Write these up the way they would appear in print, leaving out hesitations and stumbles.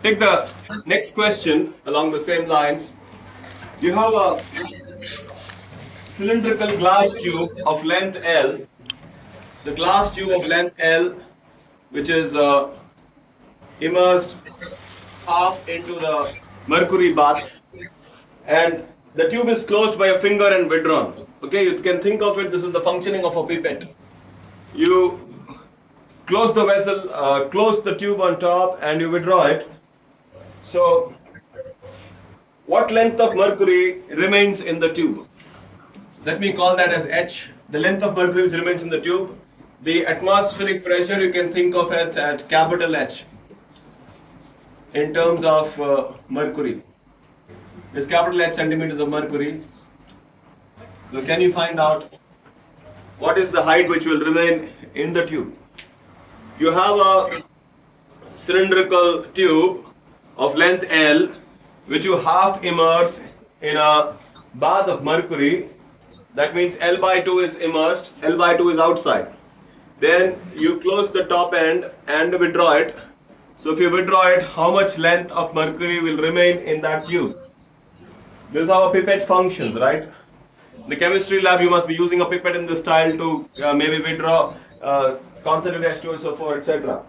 Take the next question along the same lines. You have a cylindrical glass tube of length L. The glass tube of length L, which is immersed half into the mercury bath, and the tube is closed by a finger and withdrawn. Okay, you can think of it, this is the functioning of a pipette. You close the vessel, close the tube on top, and you withdraw it. So, what length of mercury remains in the tube? Let me call that as H. The length of mercury which remains in the tube. The atmospheric pressure you can think of as at capital H in terms of mercury. Is capital H centimeters of mercury. So can you find out what is the height which will remain in the tube? You have a cylindrical tube of length L which you half immerse in a bath of mercury. That means L by 2 is immersed, L by 2 is outside. Then you close the top end and withdraw it. So if you withdraw it, how much length of mercury will remain in that tube? This is how a pipette functions, right? In the chemistry lab, you must be using a pipette in this style to maybe withdraw concentrated H2SO4, etc.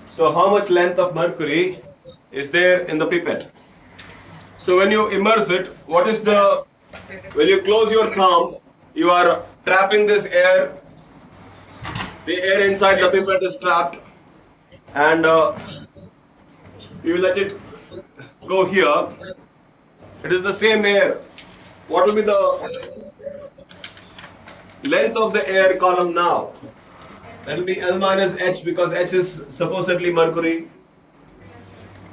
So how much length of mercury is there in the pipette? So when you immerse it, when you close your thumb, you are trapping this air. The air inside the pipette is trapped, and you let it go here. It is the same air. What will be the length of the air column now? That will be L minus H, because H is supposedly mercury.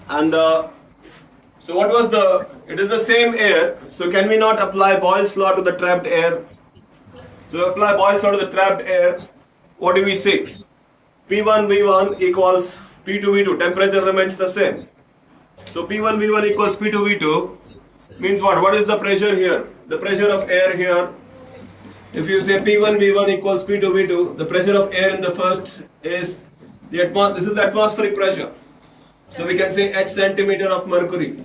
And so what was it is the same air. So can we not apply Boyle's law to the trapped air? So apply Boyle's law to the trapped air. What do we say? P1 V1 equals P2 V2. Temperature remains the same. So P1 V1 equals P2 V2 means what? What is the pressure here? The pressure of air here. If you say P1 V1 equals P2 V2, the pressure of air in the first is this is the atmospheric pressure. So we can say H centimeter of mercury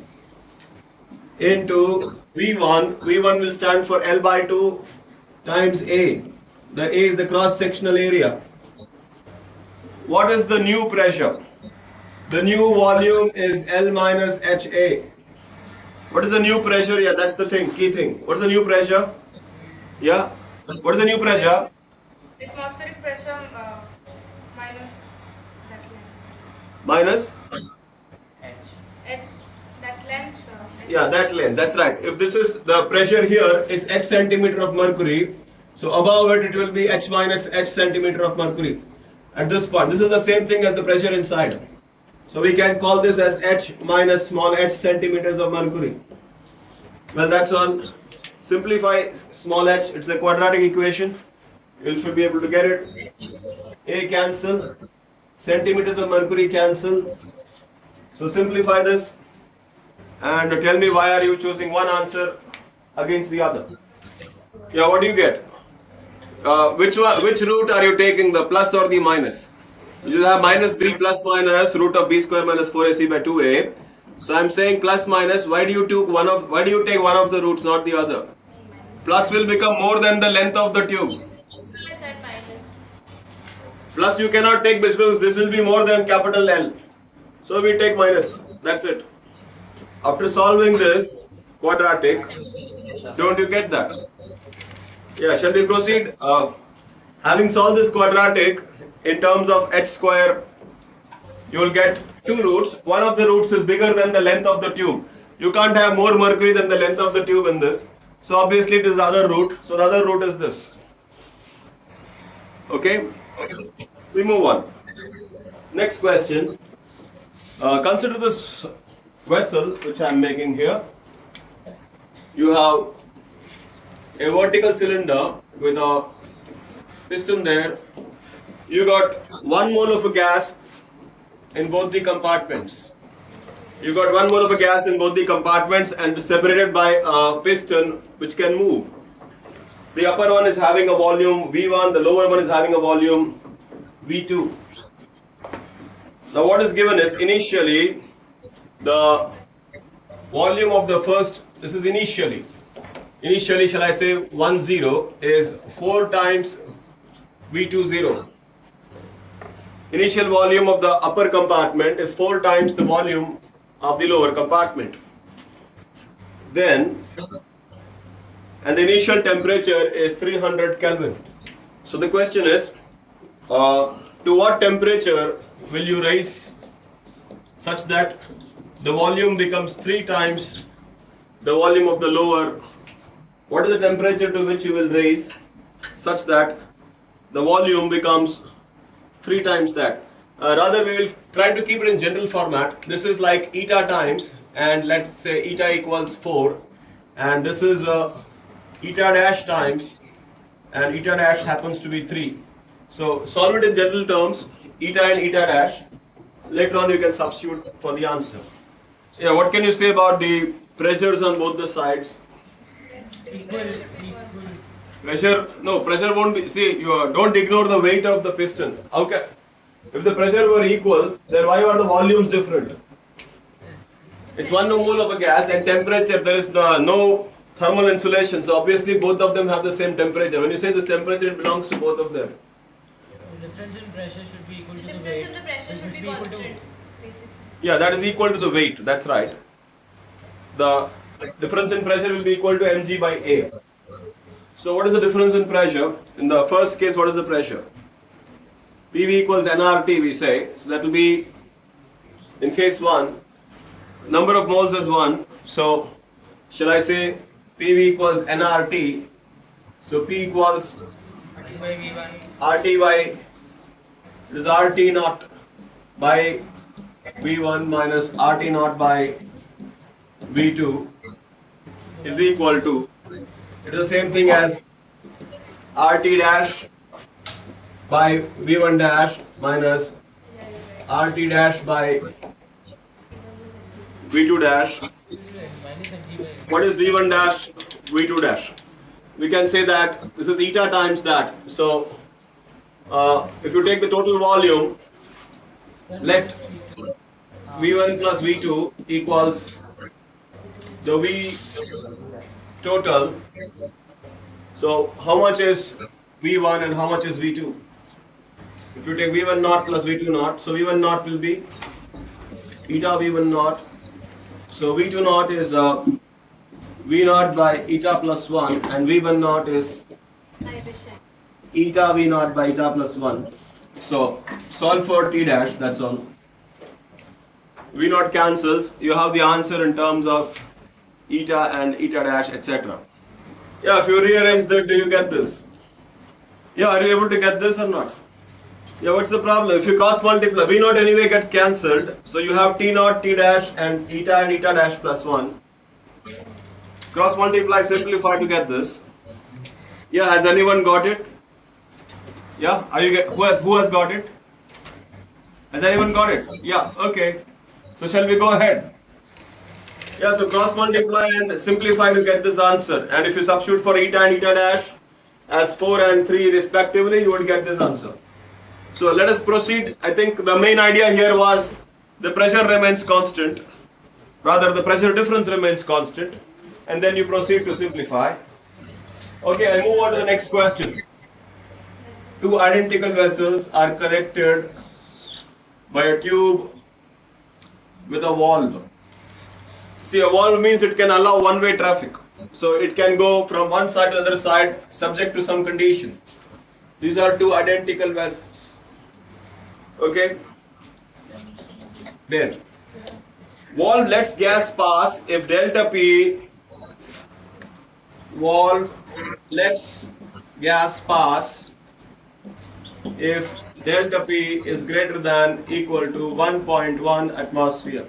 into V1. V1 will stand for L by 2 times A. The A is the cross-sectional area. What is the new pressure? The new volume is L minus HA. What is the new pressure? Yeah, that's the thing, key thing. What is the new pressure? Yeah. What is the new pressure? Atmospheric pressure minus that length. Minus? H. That length. Yeah, that length. That's right. If this is the pressure here is H centimeter of mercury, so above it will be H minus H centimeter of mercury. At this point, this is the same thing as the pressure inside. So we can call this as H minus small h centimeters of mercury. Well, that's all. Simplify small h. It's a quadratic equation. You should be able to get it. A cancel. Centimeters of mercury cancel. So simplify this and tell me why are you choosing one answer against the other. Yeah, what do you get? Which root are you taking, the plus or the minus? You will have minus b plus minus root of b square minus 4ac by 2a. So I'm saying plus minus. Why do you take one of the roots, not the other? Plus will become more than the length of the tube. I said minus. Plus you cannot take because this will be more than capital L. So we take minus. That's it. After solving this quadratic, don't you get that? Yeah, shall we proceed? Having solved this quadratic in terms of h square, you will get two roots. One of the roots is bigger than the length of the tube. You can't have more mercury than the length of the tube in this. So obviously it is the other root. So the other root is this. Okay? We move on. Next question. Consider this vessel which I am making here. You have a vertical cylinder with a piston there. You got 1 mole of a gas in both the compartments. You got 1 mole of a gas in both the compartments and separated by a piston which can move. The upper one is having a volume V1, the lower one is having a volume V2. Now what is given is initially the volume of the first, this is initially shall I say 10 is 4 times V20. Initial volume of the upper compartment is 4 times the volume of the lower compartment. Then, and the initial temperature is 300 Kelvin. So the question is, to what temperature will you raise such that the volume becomes 3 times the volume of the lower? What is the temperature to which you will raise such that the volume becomes 3 times that? Rather, we will try to keep it in general format. This is like eta times, and let's say eta equals 4, and this is eta dash times, and eta dash happens to be 3. So solve it in general terms, eta and eta dash. Later on you can substitute for the answer. Yeah, what can you say about the pressures on both the sides? Pressure, no, pressure won't be, see, you don't ignore the weight of the piston. Okay. If the pressure were equal, then why are the volumes different? It's 1 mole of a gas, and temperature, there is no thermal insulation, so obviously both of them have the same temperature. When you say this temperature, it belongs to both of them. The difference in pressure should be equal to the weight. The difference in the pressure should be constant, basically. Yeah, that is equal to the weight, that's right. The difference in pressure will be equal to mg by A. So what is the difference in pressure? In the first case, what is the pressure? PV equals nRT, we say. So that will be, in case 1, number of moles is 1. So shall I say PV equals nRT? So P equals RT by V1. RT by, this is RT naught by V1 minus RT naught by V2 is equal to, it is the same thing as RT dash by V1 dash minus RT dash by V2 dash. Minus mg by. What is V1 dash, V2 dash? We can say that this is eta times that. So if you take the total volume, let V1 plus V2 equals the V total. So how much is V1 and how much is V2? If you take V1 naught plus V2 naught, so V1 naught will be eta V1 naught. So V2 naught is V naught by eta plus 1, and V1 naught is eta V naught by eta plus 1. So solve for T dash, that's all. V naught cancels, you have the answer in terms of eta and eta dash, etc. Yeah, if you rearrange that, do you get this? Yeah, are you able to get this or not? Yeah, what's the problem? If you cross multiply, V naught anyway gets cancelled, so you have T naught, T dash and eta dash plus 1. Cross multiply, simplify to get this. Yeah, has anyone got it? Yeah, are you who has got it? Has anyone got it? Yeah, okay. So shall we go ahead? Yeah, so cross multiply and simplify to get this answer. And if you substitute for eta and eta dash as 4 and 3 respectively, you would get this answer. So let us proceed. I think the main idea here was the pressure remains constant. Rather, the pressure difference remains constant. And then you proceed to simplify. Okay, I move on to the next question. Two identical vessels are connected by a tube with a valve. See, a valve means it can allow one-way traffic. So it can go from one side to the other side subject to some condition. These are two identical vessels. Okay? There. Valve lets gas pass if delta P, valve lets gas pass if delta P is greater than equal to 1.1 atmosphere.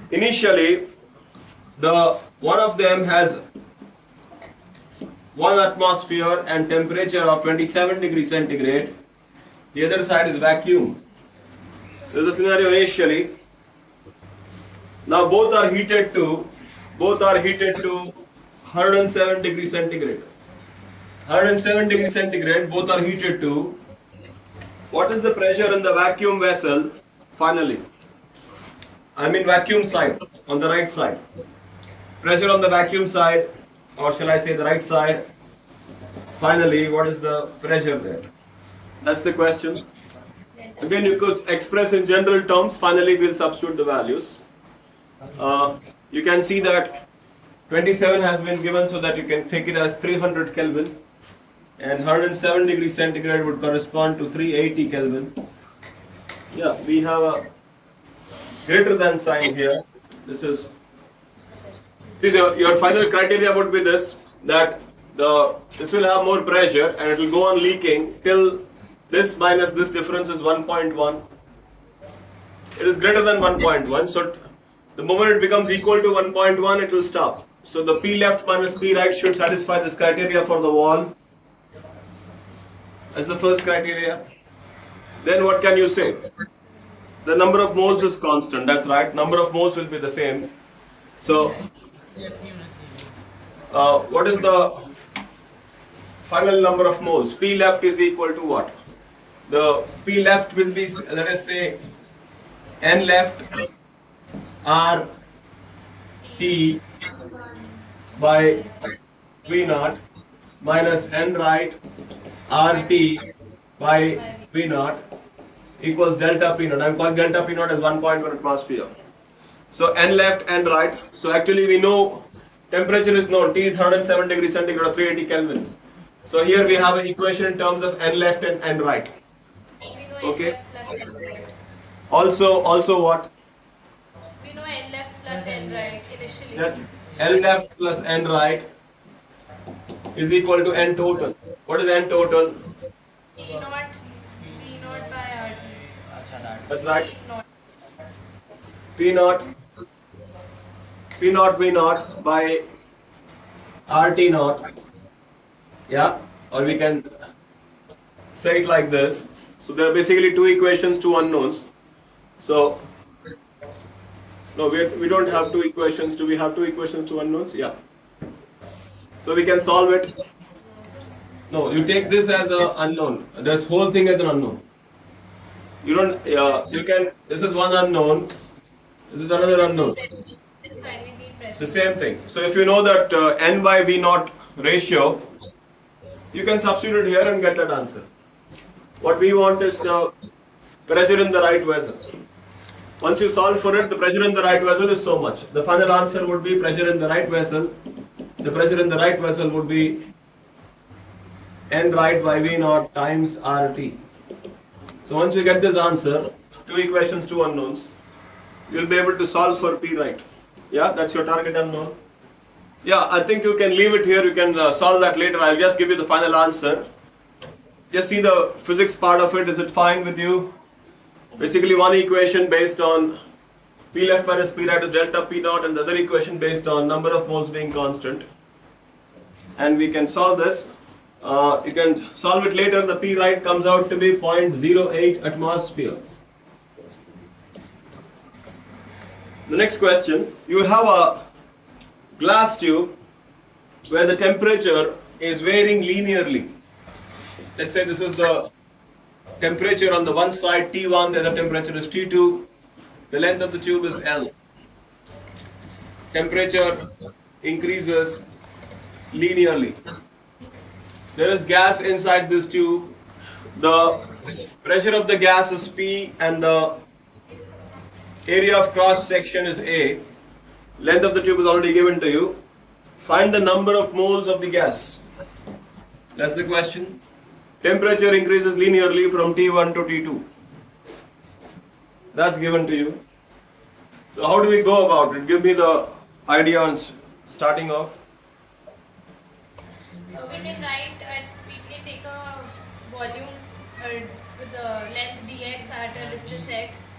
Initially, one of them has 1 atmosphere and temperature of 27 degrees centigrade. The other side is vacuum. This is the scenario initially. Now both are heated to 107 degrees centigrade. 107 degrees centigrade, both are heated to. What is the pressure in the vacuum vessel finally? I mean vacuum side, on the right side. Pressure on the vacuum side, or shall I say the right side. Finally, what is the pressure there? That's the question. Again, you could express in general terms. Finally, we'll substitute the values. You can see that 27 has been given so that you can take it as 300 Kelvin, and 107 degrees centigrade would correspond to 380 Kelvin. Yeah, we have a greater than sign here. This is, see, your final criteria would be this, that this will have more pressure and it will go on leaking till this minus this difference is 1.1. It is greater than 1.1, so the moment it becomes equal to 1.1, it will stop. So the P left minus P right should satisfy this criteria for the wall. That's the first criteria. Then what can you say? The number of moles is constant, that's right. Number of moles will be the same. So, what is the final number of moles? P left is equal to what? The P left will be, let us say, N left R T by V naught minus N right R T by V naught equals delta P naught. I'm calling delta P naught as 1.1 atmosphere. So N left, N right. So actually we know temperature is known. T is 107 degrees centigrade or 380 Kelvin. So here we have an equation in terms of N left and N right. We know Okay. N left plus N right. Also what? We know N left plus N right initially. That's N left plus N right is equal to N total. What is N total? P naught by RT. That's right. P naught. P naught V naught by RT naught. Yeah, or we can say it like this. So there are basically two equations, two unknowns. So no, we don't have two equations. Do we have two equations, two unknowns? Yeah. So we can solve it. No, you take this as an unknown. This whole thing as an unknown. You don't. You can. This is one unknown. This is another unknown. It's fine, we need pressure. The same thing. So if you know that N by V naught ratio, you can substitute here and get that answer. What we want is the pressure in the right vessel. Once you solve for it, the pressure in the right vessel is so much. The final answer would be pressure in the right vessel. The pressure in the right vessel would be N right by V naught times RT. So once you get this answer, two equations, two unknowns, you'll be able to solve for P right. Yeah, that's your target unknown. Yeah, I think you can leave it here. You can solve that later. I'll just give you the final answer. Just see the physics part of it. Is it fine with you? Basically, one equation based on P left minus P right is delta P naught, and the other equation based on number of moles being constant. And we can solve this. You can solve it later. The P right comes out to be 0.08 atmosphere. The next question, you have a glass tube where the temperature is varying linearly. Let's say this is the temperature on the one side T1, the other temperature is T2. The length of the tube is L. Temperature increases linearly. There is gas inside this tube. The pressure of the gas is P and the area of cross section is A. Length of the tube is already given to you. Find the number of moles of the gas. That's the question. Temperature increases linearly from T1 to T2. That's given to you. So how do we go about it? Give me the idea on starting off. So we can we can take a volume with the length dx at a distance x.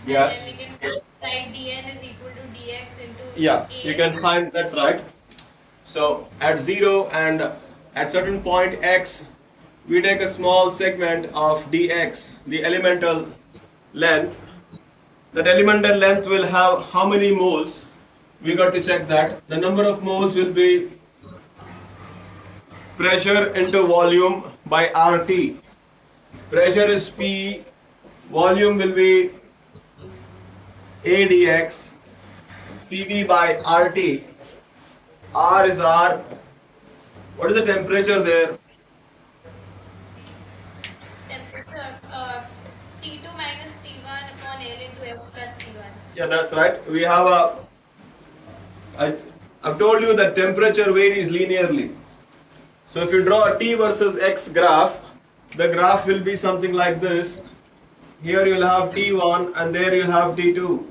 Yes. And then we can write dn is equal to dx into Yeah, A. you can find, that's right. So at 0 and at certain point x, we take a small segment of dx, the elemental length. That elemental length will have how many moles? We got to check that. The number of moles will be pressure into volume by RT. Pressure is P, volume will be A dx PV by RT. R is R. What is the temperature there? Temperature T2 minus T1 upon L into X plus T1. Yeah, that's right. We have I've told you that temperature varies linearly. So if you draw a T versus X graph, the graph will be something like this. Here you'll have T1 and there you'll have T2.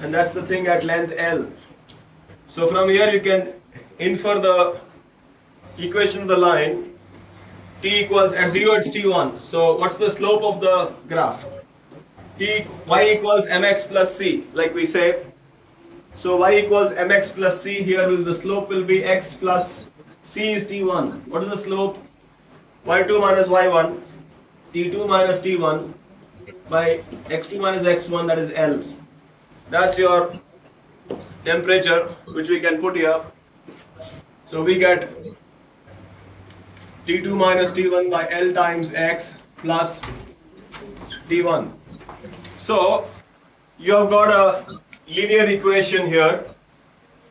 And that's the thing at length L. So from here you can infer the equation of the line. T equals, at 0 it's T1. So what's the slope of the graph? Y equals mx plus c, like we say. So y equals mx plus c, here the slope will be x plus c is T1. What is the slope? Y2 minus y1, T2 minus T1 by x2 minus x1, that is L. That's your temperature, which we can put here. So we get T2 minus T1 by L times x plus T1. So you have got a linear equation here.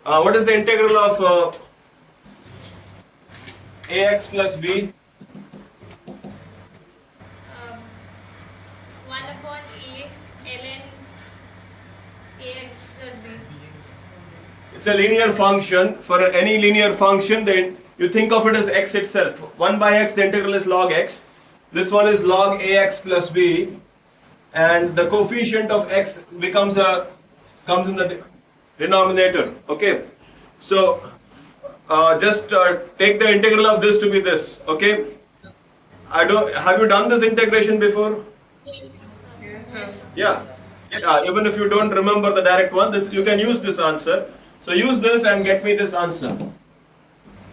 What is the integral of ax plus b? 1 upon A ln Ax plus b. It's a linear function. For any linear function, then you think of it as x itself. 1 by x, the integral is log x. This one is log ax plus b. And the coefficient of x comes in the denominator. Okay, so just take the integral of this to be this. Okay, have you done this integration before? Yes. Yeah. Even if you don't remember the direct one, you can use this answer. So use this and get me this answer.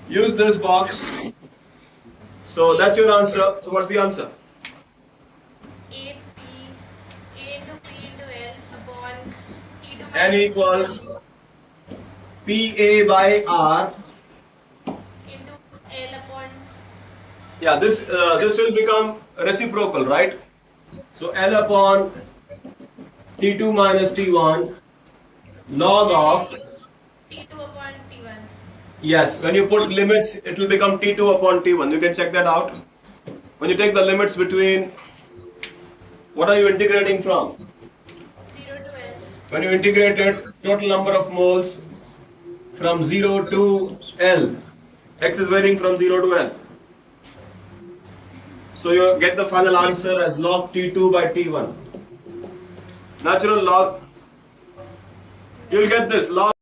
Use this box. So that's your answer. So what's the answer? A into P into L upon T2 N minus equals PA by R. into L upon Yeah, this will become reciprocal, right? So L upon T2 minus T1 log of, T2 upon T1. yes, when you put limits, it will become T2 upon T1. You can check that out. When you take the limits between, what are you integrating from? 0 to L. When you integrated total number of moles from 0 to L, x is varying from 0 to L. So you get the final answer as log T2 by T1. Natural log, you'll get this log